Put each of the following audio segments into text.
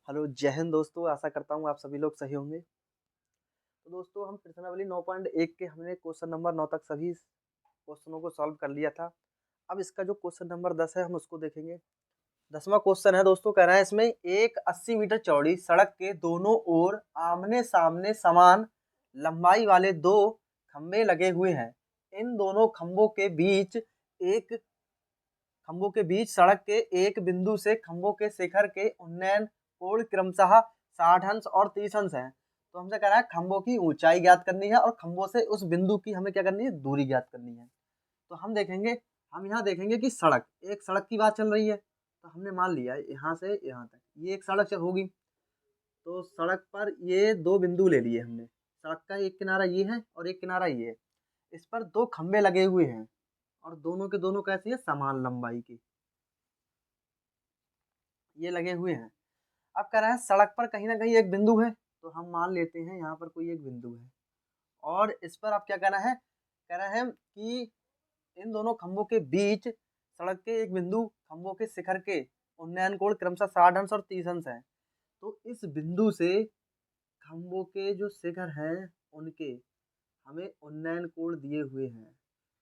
Hello, जय हिंद दोस्तों, आशा करता हूँ आप सभी लोग सही होंगे। तो दोस्तों हम प्रश्नावली 9.1 के हमने क्वेश्चन नंबर 9 तक सभी क्वेश्चनों को सॉल्व कर लिया था। अब इसका जो क्वेश्चन नंबर 10 है हम उसको देखेंगे। 10वां क्वेश्चन है दोस्तों, कह रहा है इसमें एक 80 मीटर चौड़ी सड़क के दोनों ओर आमने-सामने समान लंबाई वाले 2 खंभे लगे हुए हैं। इन दोनों खंभों के बीच सड़क के एक बिंदु से खंभों के शिखर के उन्नयन कोण क्रमशः 60 अंश और 30 अंश है। तो हमसे कह रहा है खंभों की ऊंचाई ज्ञात करनी है और खंभों से उस बिंदु की हमें क्या करनी है, दूरी ज्ञात करनी है। तो हम यहाँ देखेंगे कि एक सड़क की बात चल रही है। तो हमने मान लिया यहाँ से यहाँ तक ये एक सड़क होगी। तो सड़क पर ये दो बिंदु ले लिए हमने। सड़क का एक किनारा ये है और एक किनारा ये है। इस पर दो खंभे लगे हुए हैं और दोनों के दोनों कैसी है, समान लंबाई की ये लगे हुए हैं। अब कह रहा है सड़क पर कहीं ना कहीं एक बिंदु है। तो हम मान लेते हैं यहाँ पर कोई एक बिंदु है और इस पर आप क्या कहना है, कह रहे हैं कि इन दोनों खंभों के बीच सड़क के एक बिंदु खंभों के शिखर के उन्नयन कोण क्रमशः 60 अंश और 30 अंश है। तो इस बिंदु से खंभों के जो शिखर हैं उनके हमें उन्नयन कोण दिए हुए हैं।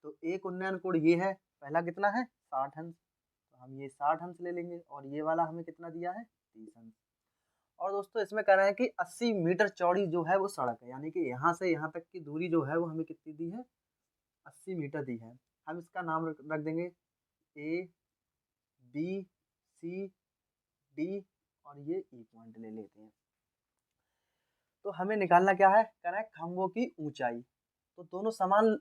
तो एक उन्नयन कोण ये है, पहला कितना है 60 अंश। तो हम ये 60 अंश ले लेंगे और ये वाला हमें कितना दिया है 30 अंश। और दोस्तों इसमें कह रहे हैं कि 80 मीटर चौड़ी जो है वो सड़क है, यानी कि यहाँ से यहाँ तक की दूरी जो है वो हमें कितनी दी है, 80 मीटर दी है। हम इसका नाम रख देंगे ए बी सी डी और ये ई पॉइंट ले लेते हैं। तो हमें निकालना क्या है, कह रहा है खंभों की ऊंचाई। तो दोनों समान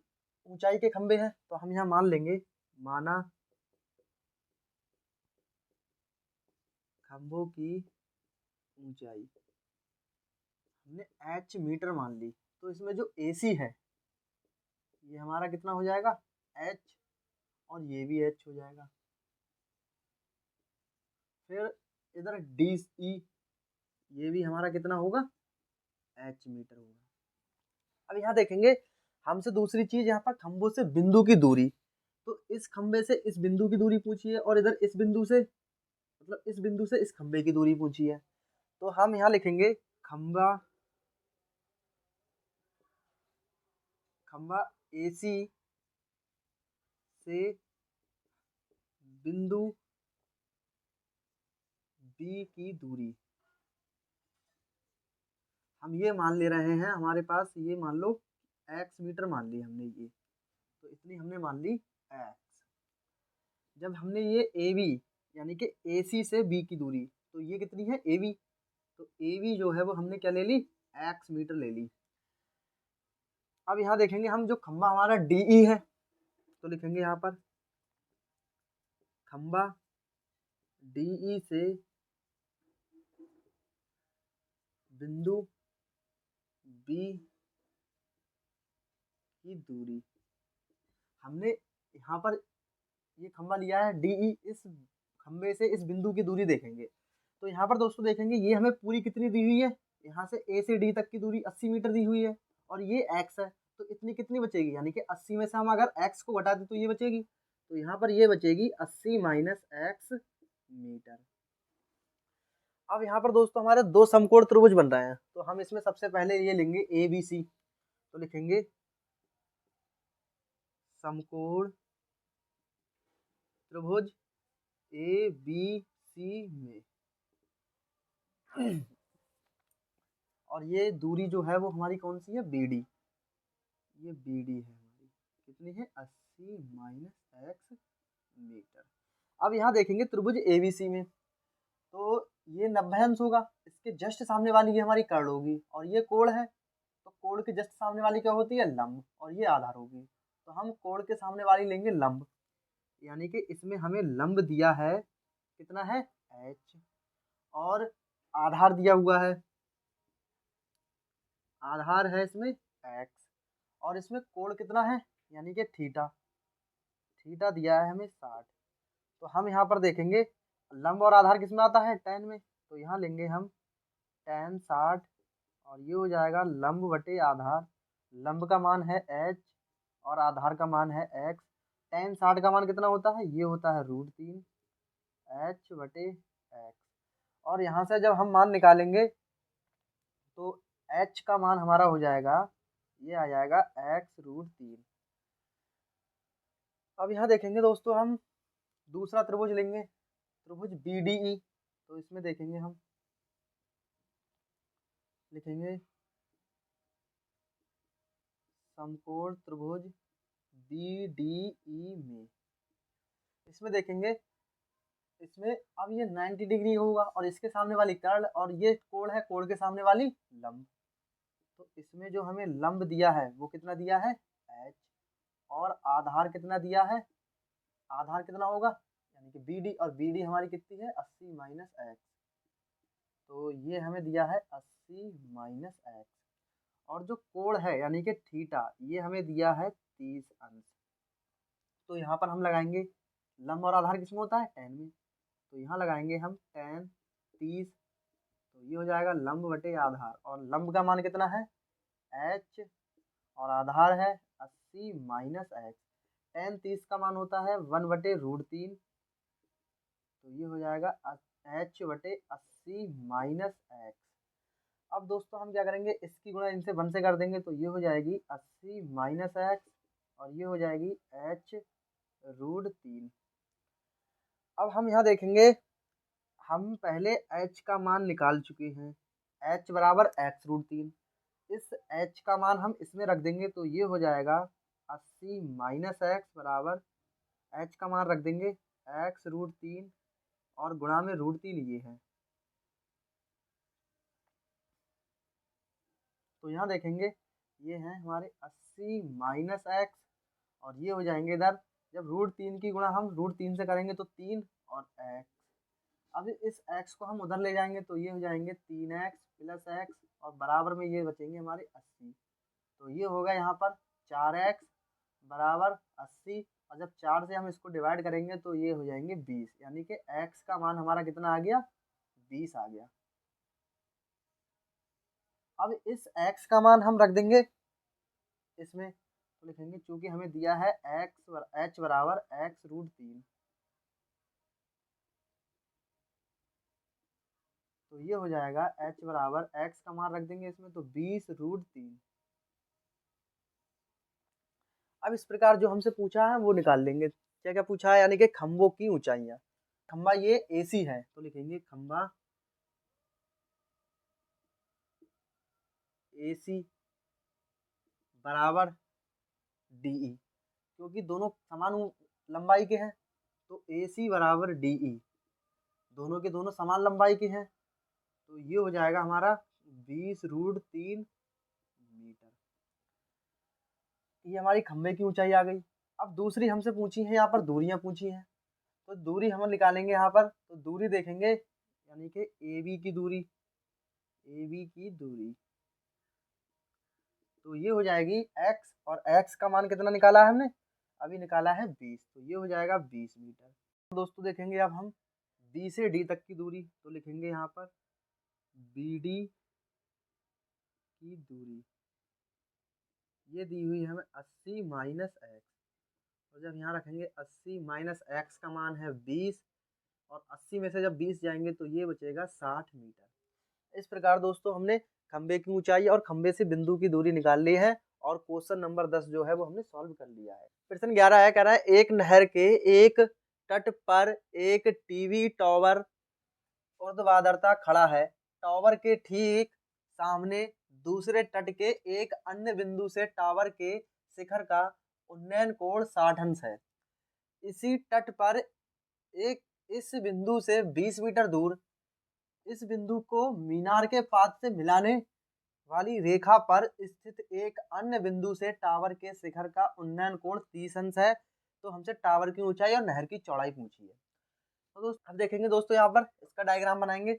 ऊंचाई के खंभे हैं तो हम यहाँ मान लेंगे, माना खंभों की ऊंचाई हमने एच मीटर मान ली। तो इसमें जो एसी है ये हमारा कितना हो जाएगा एच और ये भी एच हो जाएगा। फिर इधर डी ई ये भी हमारा कितना होगा एच मीटर होगा। अब यहाँ देखेंगे हमसे दूसरी चीज, यहाँ पर खंभों से बिंदु की दूरी। तो इस खंभे से इस बिंदु की दूरी पूछी है और इधर इस बिंदु से मतलब इस बिंदु से इस खंभे की दूरी पूछी है। तो हम यहाँ लिखेंगे खंभा खंभा एसी से बिंदु बी की दूरी हम ये मान ले रहे हैं, हमारे पास ये मान लो एक्स मीटर मान ली हमने ये। तो इतनी हमने मान ली एक्स। जब हमने ये ए बी यानी कि ए सी से बी की दूरी, तो ये कितनी है ए बी। तो ए बी जो है वो हमने क्या ले ली, एक्स मीटर ले ली। अब यहाँ देखेंगे हम जो खंभा हमारा डी ई है तो लिखेंगे यहाँ पर खंभा डी ई से बिंदु बी की दूरी। हमने यहाँ पर ये खंभा लिया है डी ई, इस खंभे से इस बिंदु की दूरी देखेंगे। तो यहाँ पर दोस्तों देखेंगे ये हमें पूरी कितनी दी हुई है, यहाँ से ए से डी तक की दूरी 80 मीटर दी हुई है और ये एक्स है। तो इतनी कितनी बचेगी, यानी कि 80 में से हम अगर एक्स को घटा दें तो ये बचेगी। तो यहाँ पर ये बचेगी 80 माइनस एक्स मीटर। अब यहाँ पर दोस्तों हमारे दो समकोण त्रिभुज बन रहे हैं। तो हम इसमें सबसे पहले ये लेंगे ए बी सी। तो लिखेंगे समकोण त्रिभुज ए बी सी में और ये दूरी जो है वो हमारी कौन सी है, बी डी। ये बी डी है हमारी, कितनी है 80 माइनस एक्स मीटर। अब यहाँ देखेंगे त्रिभुज एबीसी में, तो ये 90 अंश होगा। इसके जस्ट सामने वाली ये हमारी कर्ण होगी और ये कोण है। तो कोण के जस्ट सामने वाली क्या होती है, लंब, और ये आधार होगी। तो हम कोण के सामने वाली लेंगे लंब, यानी कि इसमें हमें लंब दिया है कितना है एच और आधार दिया हुआ है, आधार है इसमें एक्स और इसमें कोण कितना है यानी कि थीटा, थीटा दिया है हमें 60। तो हम यहाँ पर देखेंगे लंब और आधार किस में आता है, tan में। तो यहाँ लेंगे हम tan 60 और ये हो जाएगा लंब बटे आधार। लंब का मान है h और आधार का मान है x। tan 60 का मान कितना होता है, ये होता है √3 h बटे x। और यहाँ से जब हम मान निकालेंगे तो h का मान हमारा हो जाएगा, ये आ जाएगा x√3। अब यहाँ देखेंगे दोस्तों हम दूसरा त्रिभुज लेंगे, त्रिभुज BDE। तो इसमें देखेंगे हम, लिखेंगे समकोण त्रिभुज BDE में। इसमें देखेंगे, इसमें अब ये 90 डिग्री होगा और इसके सामने वाली कर्ण, और ये कोण है, कोण के सामने वाली लंब। तो इसमें जो हमें लंब दिया है वो कितना दिया है, h, और आधार कितना दिया है, आधार कितना होगा, यानी कि BD, और BD हमारी कितनी है, 80 माइनस x। तो ये हमें दिया है 80 माइनस x, और जो कोण है यानी कि थीटा, ये हमें दिया है 30 अंश। तो यहाँ पर हम लगाएंगे, लंब और आधार किसमें होता है, tan में। तो यहाँ लगाएंगे हम tan 30। तो ये हो जाएगा लंब बटे आधार, और लंब का मान कितना है, h, और आधार है 80 माइनस x। tan 30 का मान होता है 1/√3। तो ये हो जाएगा h बटे 80 माइनस x। अब दोस्तों हम क्या करेंगे, इसकी गुणा इनसे 1 से कर देंगे, तो ये हो जाएगी 80 माइनस x, और ये हो जाएगी h√3। अब हम यहाँ देखेंगे, हम पहले h का मान निकाल चुके हैं, h बराबर x√3। इस h का मान हम इसमें रख देंगे, तो ये हो जाएगा 80 माइनस x बराबर, h का मान रख देंगे x√3 और गुणा में √3 ये है। तो यहाँ देखेंगे, ये हैं हमारे 80 माइनस x, और ये हो जाएंगे इधर, जब √3 की गुणा हम √3 से करेंगे तो 3 और x। अब इस x को हम उधर ले जाएंगे, तो ये हो जाएंगे 3x प्लस x, और बराबर में ये बचेंगे हमारे 80। तो ये होगा यहाँ पर 4x बराबर 80, और जब 4 से हम इसको डिवाइड करेंगे तो ये हो जाएंगे 20, यानी कि x का मान हमारा कितना आ गया, 20 आ गया। अब इस x का मान हम रख देंगे इसमें, तो लिखेंगे चूंकि हमें दिया है h बराबर x√3। तो ये हो जाएगा h बराबर x का मान रख देंगे इसमें, तो 20√3। अब इस प्रकार जो हमसे पूछा है वो निकाल लेंगे। क्या क्या पूछा है, यानी कि खंभों की ऊंचाइयां। खंभा ये AC है, तो लिखेंगे खंभा AC बराबर DE, क्योंकि दोनों समान लंबाई के हैं, तो AC बराबर DE, दोनों के दोनों समान लंबाई के हैं। तो ये हो जाएगा हमारा 20√3 मीटर। ये हमारी खंभे की ऊंचाई आ गई। अब दूसरी हमसे पूछी है, यहाँ पर दूरियां पूछी हैं, तो दूरी हम निकालेंगे यहाँ पर। तो दूरी देखेंगे, यानी कि AB की दूरी, AB की दूरी, तो ये हो जाएगी x, और x का मान कितना निकाला है हमने, अभी निकाला है 20। तो ये हो जाएगा 20 मीटर। तो दोस्तों देखेंगे अब हम B से D तक की दूरी, तो लिखेंगे यहाँ पर BD की दूरी, ये दी हुई है हमें 80 माइनस x, और जब यहाँ रखेंगे 80 माइनस x का मान है 20, और 80 में से जब 20 जाएंगे तो ये बचेगा 60 मीटर। इस प्रकार दोस्तों हमने खंबे की ऊंचाई और खंबे से बिंदु की दूरी निकाल ली है, और क्वेश्चन नंबर 10 जो है वो हमने सॉल्व कर लिया है। प्रश्न 11 है, कह रहा है एक नहर के एक तट पर एक टीवी टावर ऊर्ध्वाधरता खड़ा है, टावर के ठीक सामने दूसरे तट के एक अन्य बिंदु से टावर के शिखर का उन्नयन कोण 60 अंश है। इसी तट पर एक इस बिंदु से 20 मीटर दूर इस बिंदु को मीनार के पाद से मिलाने वाली रेखा पर स्थित एक अन्य बिंदु से टावर के शिखर का उन्नयन कोण 30 अंश है। तो हमसे टावर की ऊंचाई और नहर की चौड़ाई पूछी है। तो दोस्तों अब देखेंगे दोस्तों, यहाँ पर इसका डायग्राम बनाएंगे।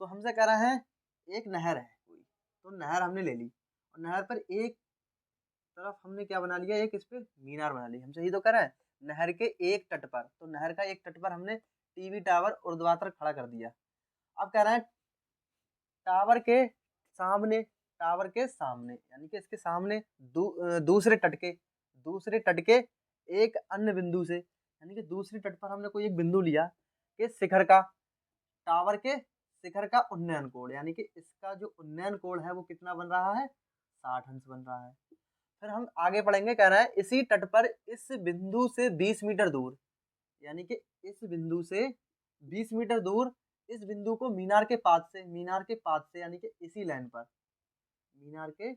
तो हमसे कह रहे हैं एक नहर है कोई, तो नहर हमने ले ली, और नहर पर एक तरफ हमने क्या बना लिया, एक इस पे मीनार बना ली। हमसे ही तो कह रहा है नहर के एक तट पर, तो नहर का एक तट पर हमने टीवी टावर ऊर्ध्वाधर खड़ा कर दिया। अब कह रहे हैं टावर के सामने, टावर के सामने यानी कि इसके सामने दूसरे तट के एक अन्य बिंदु से, यानी कि दूसरे तट पर हमने कोई एक बिंदु लिया कि शिखर का टावर के शिखर का उन्नयन कोण, यानी कि इसका जो उन्नयन कोण है वो कितना बन रहा है, 60 अंश बन रहा है। फिर हम आगे पढ़ेंगे, कह रहा है इसी तट पर इस बिंदु से 20 मीटर दूर, यानी कि इस बिंदु से 20 मीटर दूर इस बिंदु को मीनार के पाद से यानी कि इसी लाइन पर, मीनार के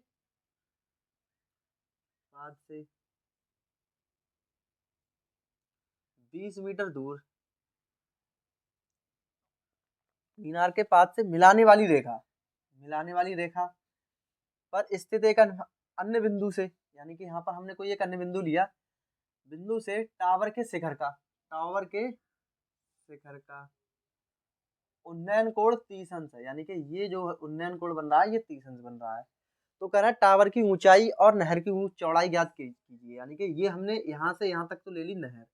पाद से 20 मीटर दूर मीनार के पाद से मिलाने वाली रेखा पर स्थित एक अन्य बिंदु से, यानी कि यहाँ पर हमने कोई एक अन्य बिंदु लिया, बिंदु से टावर के शिखर का उन्नयन कोण 30 अंश है, यानी कि ये जो उन्नयन कोण बन रहा है ये 30 अंश बन रहा है। तो कह रहा है टावर की ऊंचाई और नहर की चौड़ाई ज्ञात कीजिए, यानी कि ये हमने यहाँ से यहाँ तक तो ले ली नहर,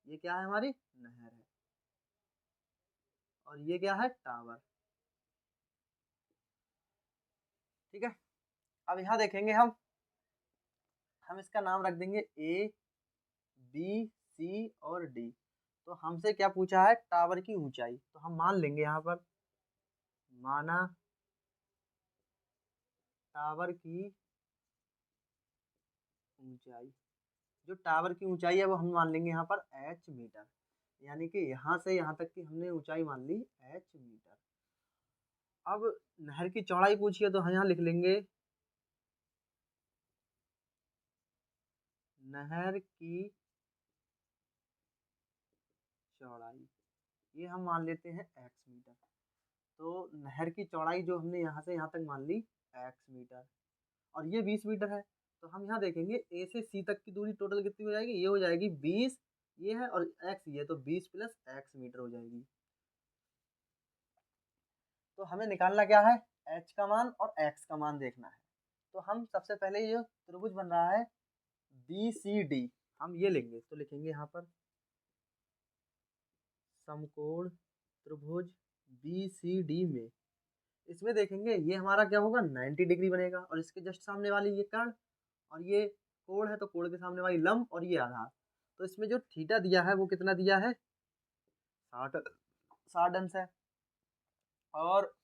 ये क्या है हमारी नहर है, और ये क्या है टावर। ठीक है, अब यहाँ देखेंगे हम इसका नाम रख देंगे ए बी सी और डी। तो हमसे क्या पूछा है, टावर की ऊंचाई, तो हम मान लेंगे यहाँ पर, माना टावर की ऊंचाई, जो टावर की ऊंचाई है वो हम मान लेंगे यहाँ पर h मीटर, यानी कि यहाँ से यहाँ तक की हमने ऊंचाई मान ली h मीटर। अब नहर की चौड़ाई पूछिए तो हम यहाँ लिख लेंगे नहर की चौड़ाई, ये हम मान लेते हैं x मीटर। तो नहर की चौड़ाई जो हमने यहाँ से यहाँ तक मान ली x मीटर, और ये 20 मीटर है। तो हम यहाँ देखेंगे ए से सी तक की दूरी टोटल कितनी हो जाएगी, ये हो जाएगी 20, ये है और x ये, तो 20 प्लस x मीटर हो जाएगी। तो हमें निकालना क्या है, h का मान और x का मान देखना है। तो हम सबसे पहले ये त्रिभुज बन रहा है BCD, हम ये लेंगे, तो लिखेंगे यहाँ पर समकोण त्रिभुज BCD में, इसमें देखेंगे ये हमारा क्या होगा 90 डिग्री बनेगा, और इसके जस्ट सामने वाली ये कर्ण, और ये कोण है तो कोण के सामने वाली लंब, और ये आधार। तो इसमें जो थीटा दिया है वो कितना दिया है, 60 अंश है, और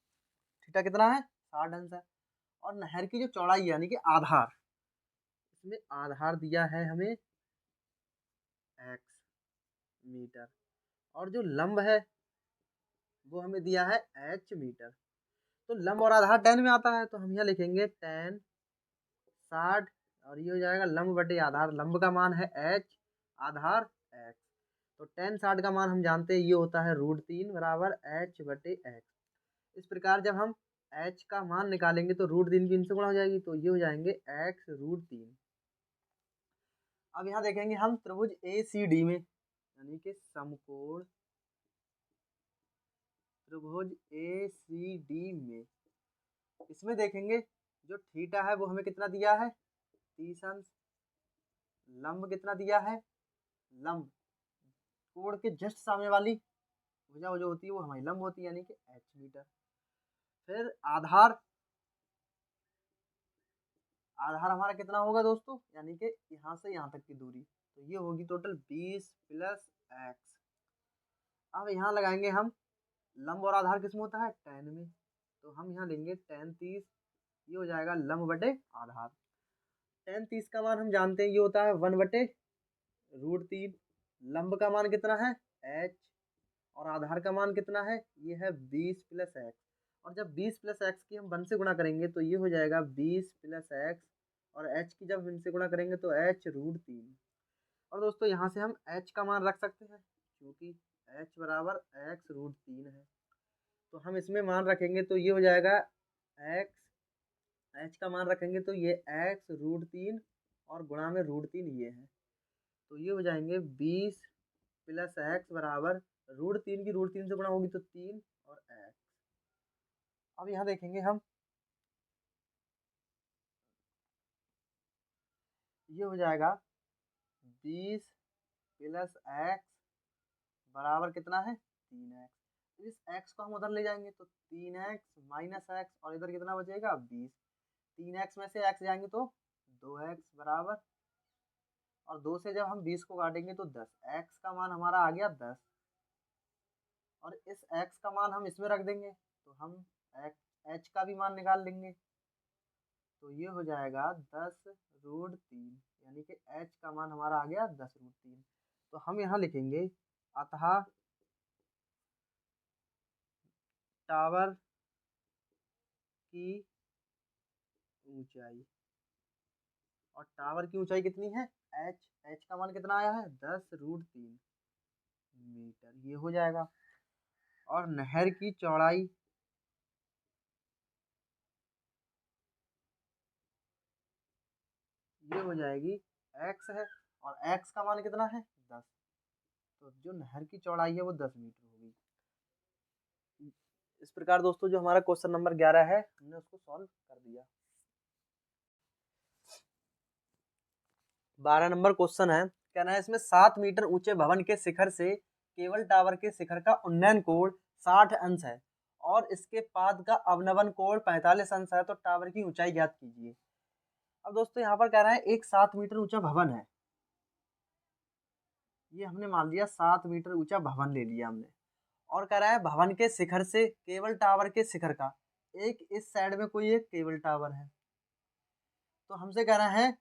थीटा कितना है 60 अंश है। और नहर की जो चौड़ाई यानी कि आधार, इसमें आधार दिया है हमें x मीटर, और जो लंब है वो हमें दिया है h मीटर। तो लंब और आधार tan में आता है, तो हम यहाँ लिखेंगे tan 60, और ये हो जाएगा लंब बटे आधार, लंब का मान है h, आधार x। तो tan 60 का मान हम जानते हैं ये होता है √3 बराबर h बटे x। इस प्रकार जब हम h का मान निकालेंगे तो √3 की इनसे गुणा हो जाएगी, तो ये हो जाएंगे x √3। अब यहाँ देखेंगे हम त्रिभुज ACD में, यानी कि समकोण त्रिभुज ACD में, इसमें देखेंगे जो थीटा है वो हमें कितना दिया है 30 अंश, लंब कितना दिया है, लंब कोण के जस्ट सामने वाली भुजा जो होती है वो हमारी लंब होती है, यानी कि h मीटर। फिर आधार हमारा कितना होगा दोस्तों, यानी कि यहाँ से यहाँ तक की दूरी, तो ये होगी टोटल 20 प्लस x। अब यहाँ लगाएंगे हम, लंब और आधार किसमें होता है tan में, तो हम यहाँ लेंगे tan 30, ये हो जाएगा लंब बटे आधार। tan 30 का मान हम जानते हैं ये होता है 1 बटे √3। लंब का मान कितना है h, और आधार का मान कितना है ये है 20 प्लस x, और जब 20 प्लस x की हम 1 से गुणा करेंगे तो ये हो जाएगा 20 प्लस x, और h की जब 1 से गुणा करेंगे तो h √3। और दोस्तों यहाँ से हम h का मान रख सकते हैं, क्योंकि h बराबर x √3 है, तो हम इसमें मान रखेंगे तो ये हो जाएगा h का मान रखेंगे तो ये x √3 और गुणा में √3 ये है, तो ये हो जाएंगे 20 प्लस x बराबर √3 की √3 से गुणा होगी तो 3 और x। अब यहाँ देखेंगे हम, ये हो जाएगा 20 प्लस x बराबर कितना है 3x। इस x को हम उधर ले जाएंगे तो 3x माइनस x, और इधर कितना बचेगा 20, 3x में से x जाएंगे तो 2x बराबर, और 2 से जब हम 20 को काटेंगे तो 10, x का मान हमारा आ गया 10, और इस x का मान हम इसमें रख देंगे तो हम एच का भी मान निकाल लेंगे। तो ये हो जाएगा 10√3, यानी कि एच का मान हमारा आ गया 10√3। तो हम यहाँ लिखेंगे अतः टावर की ऊंचाई, और टावर की ऊंचाई कितनी है, एच का मान कितना आया है 10√3 मीटर, ये हो जाएगा। और नहर की चौड़ाई, ये हो जाएगी एक्स है, और एक्स का मान कितना है 10, तो जो नहर की चौड़ाई है वो 10 मीटर होगी। इस प्रकार दोस्तों जो हमारा क्वेश्चन नंबर 11 है हमने उसको सॉल्व कर दिया। 12 नंबर क्वेश्चन है, कहना है इसमें 7 मीटर ऊंचे भवन के शिखर से केबल टावर के शिखर का उन्नयन कोण 60 अंश है और इसके पाद का अवनमन कोण 45 अंश है, तो टावर की ऊंचाई ज्ञात कीजिए। अब दोस्तों यहाँ पर कह रहा है एक 7 मीटर ऊंचा भवन है, ये हमने मान लिया 7 मीटर ऊंचा भवन ले लिया हमने, और कह रहा है भवन के शिखर से केबल टावर के शिखर का, एक इस साइड में कोई एक केबल टावर है, तो हमसे कह रहा है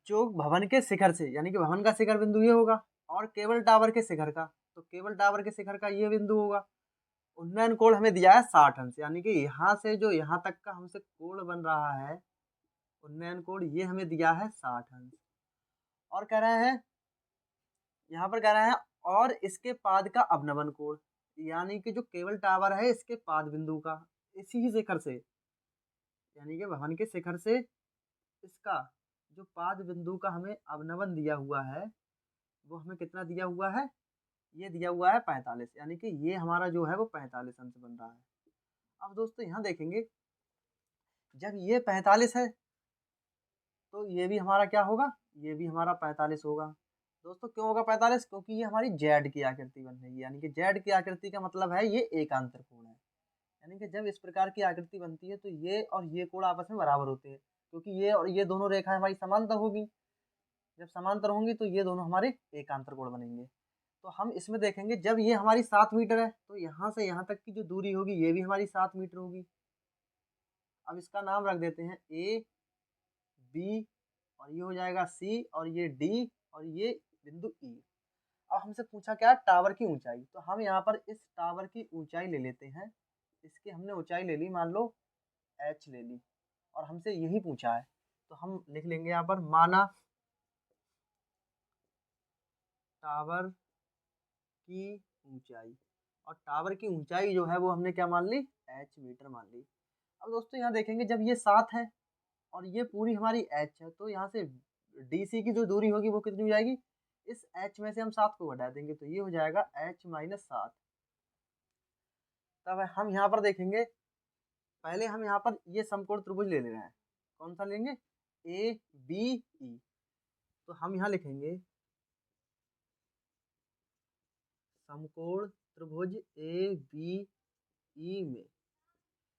जो भवन के शिखर से, यानी कि भवन का शिखर बिंदु ये होगा, और केबल टावर के शिखर का, तो केबल टावर के शिखर का ये बिंदु होगा। उन्नयन कोण हमें दिया है 60 अंश, यानी कि यहाँ से जो यहाँ तक का हमसे कोण बन रहा है उन्नयन कोण, ये हमें दिया है 60 अंश। और कह रहा है यहाँ पर कह रहा है और इसके पाद का अवनमन कोण, यानी कि जो केबल टावर है इसके पाद बिंदु का, इसी ही शिखर से, यानी कि भवन के शिखर से इसका जो पाद बिंदु का हमें अवनमन दिया हुआ है वो हमें कितना दिया हुआ है, ये दिया हुआ है 45, यानी कि ये हमारा जो है वो 45 अंश बन रहा है। अब दोस्तों यहाँ देखेंगे जब ये 45 है तो ये भी हमारा क्या होगा, ये भी हमारा 45 होगा। दोस्तों क्यों होगा 45, क्योंकि ये हमारी जेड की आकृति बन रही है, यानी कि जेड की आकृति का मतलब है ये एकांतर कोण है, यानी कि जब इस प्रकार की आकृति बनती है तो ये और ये कोण आपस में बराबर होते हैं, क्योंकि ये और ये दोनों रेखाएं हमारी समांतर होगी, जब समांतर होंगी तो ये दोनों हमारे एकांतर कोण बनेंगे। तो हम इसमें देखेंगे जब ये हमारी 7 मीटर है तो यहाँ से यहाँ तक की जो दूरी होगी ये भी हमारी 7 मीटर होगी। अब इसका नाम रख देते हैं ए बी, और ये हो जाएगा सी, और ये डी, और ये बिंदु ई। अब हमसे पूछा क्या, टावर की ऊंचाई, तो हम यहाँ पर इस टावर की ऊंचाई ले लेते हैं, इसकी हमने ऊंचाई ले ली, मान लो एच ले ली, और हमसे यही पूछा है, तो हम लिख लेंगे यहाँ पर माना टावर की ऊंचाई, और टावर की ऊंचाई जो है वो हमने क्या मान ली, एच मीटर मान ली। अब दोस्तों यहाँ देखेंगे जब ये 7 है और ये पूरी हमारी एच है, तो यहाँ से डीसी की जो दूरी होगी वो कितनी हो जाएगी, इस एच में से हम 7 को घटा देंगे तो ये हो जाएगा एच माइनस 7। तब हम यहाँ पर देखेंगे, पहले हम यहाँ पर ये समकोण त्रिभुज ले रहे हैं, कौन सा लेंगे, ए बी ई, तो हम यहाँ लिखेंगे समकोण त्रिभुज ए बी ई में,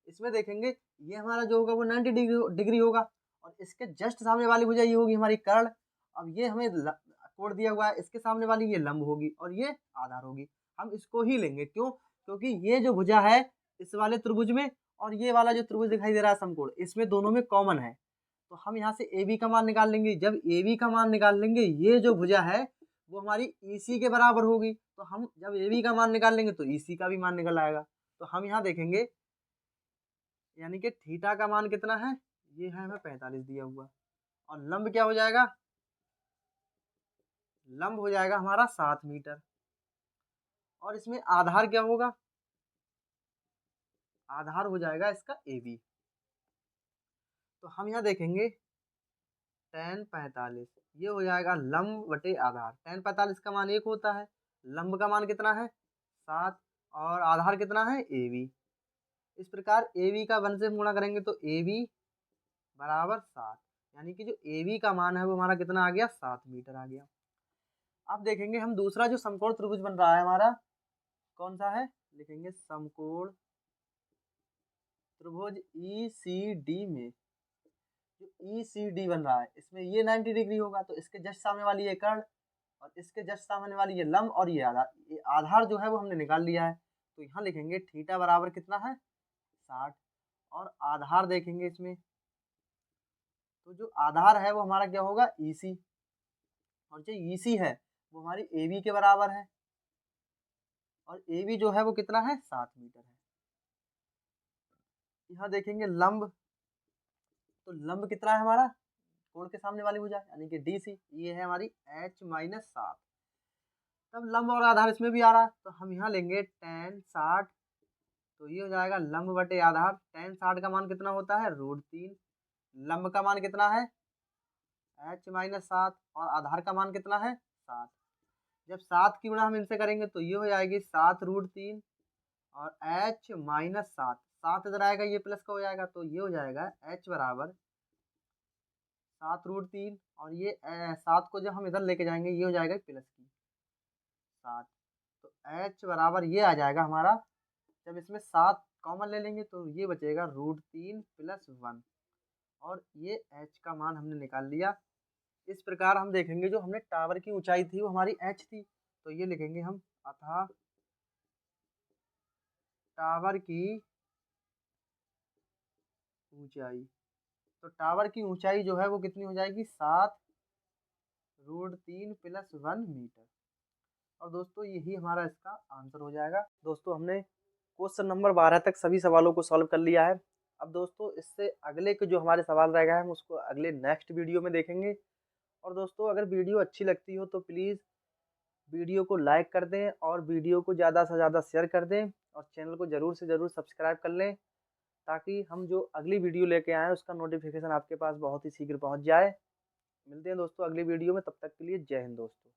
इसमें देखेंगे ये हमारा जो होगा वो 90 डिग्री होगा, और इसके जस्ट सामने वाली भुजा ये होगी हमारी कर्ण। अब ये हमें कोण दिया हुआ है, इसके सामने वाली ये लंब होगी और ये आधार होगी, हम इसको ही लेंगे, क्यों, क्योंकि ये जो भुजा है इस वाले त्रिभुज में और ये वाला जो त्रिभुज दिखाई दे रहा है समकोण, इसमें दोनों में कॉमन है, तो हम यहाँ से ए बी का मान निकाल लेंगे। जब ए बी का मान निकाल लेंगे ये जो भुजा है वो हमारी ई सी के बराबर होगी, तो हम जब ए बी का मान निकाल लेंगे तो ई सी का भी मान निकल आएगा। तो हम यहाँ देखेंगे यानी कि थीटा का मान कितना है, ये है हमें 45 दिया हुआ, और लंब क्या हो जाएगा, लंब हो जाएगा हमारा 7 मीटर, और इसमें आधार क्या होगा, आधार हो जाएगा इसका ए बी। तो हम यहाँ देखेंगे tan 45 ये हो जाएगा लंब बटे आधार, tan 45 का मान 1 होता है, लंब का मान कितना है 7, और आधार कितना है ए बी। इस प्रकार ए बी का 1 से गुणा करेंगे तो ए बी बराबर 7, यानी कि जो ए बी का मान है वो हमारा कितना आ गया, 7 मीटर आ गया। अब देखेंगे हम दूसरा जो समकोण त्रिभुज बन रहा है हमारा कौन सा है, लिखेंगे समकोण त्रिभुज ई सी डी में, जो ई सी डी बन रहा है इसमें ये 90 डिग्री होगा, तो इसके जस्ट सामने वाली ये कर्ण और इसके जस्ट सामने वाली ये लंब और ये आधार जो है वो हमने निकाल लिया है, तो यहाँ लिखेंगे थीटा बराबर कितना है 60। और आधार देखेंगे इसमें, तो जो आधार है वो हमारा क्या होगा EC, और जो EC है वो हमारी AB के बराबर है, और AB जो है वो कितना है 7 मीटर है। यहाँ देखेंगे लंब, तो लंब कितना है हमारा कोण के सामने वाली भुजा यानी कि DC, ये है हमारी H-7। तब लंब और आधार इसमें भी आ रहा है, तो हम यहाँ लेंगे tan 60, तो ये हो जाएगा लंब बटे आधार। tan 60 का मान कितना होता है √3, लंब का मान कितना है H-7 और आधार का मान कितना है 7। जब 7 की गुणा हम इनसे करेंगे तो ये हो जाएगी 7√3 और H-7, 7 इधर आएगा ये प्लस का हो जाएगा, तो ये हो जाएगा H बराबर 7√3 और ये 7 को जब हम इधर लेके जाएंगे ये हो जाएगा प्लस की 7, तो H बराबर ये आ जाएगा हमारा। जब इसमें 7 कॉमन ले लेंगे तो ये बचेगा √3 + 1 और ये H का मान हमने निकाल लिया। इस प्रकार हम देखेंगे जो हमने टावर की ऊंचाई थी वो हमारी H थी, तो ये लिखेंगे हम अतः टावर की ऊंचाई, तो टावर की ऊंचाई जो है वो कितनी हो जाएगी 7√3 + 1 मीटर। और दोस्तों यही हमारा इसका आंसर हो जाएगा। दोस्तों हमने क्वेश्चन नंबर 12 तक सभी सवालों को सॉल्व कर लिया है। अब दोस्तों इससे अगले के जो हमारे सवाल रह गए हैं हम उसको अगले नेक्स्ट वीडियो में देखेंगे। और दोस्तों अगर वीडियो अच्छी लगती हो तो प्लीज़ वीडियो को लाइक कर दें और वीडियो को ज़्यादा से ज़्यादा शेयर कर दें और चैनल को ज़रूर से ज़रूर सब्सक्राइब कर लें, ताकि हम जो अगली वीडियो लेके आएँ उसका नोटिफिकेशन आपके पास बहुत ही शीघ्र पहुँच जाए। मिलते हैं दोस्तों अगली वीडियो में, तब तक के लिए जय हिंद दोस्तों।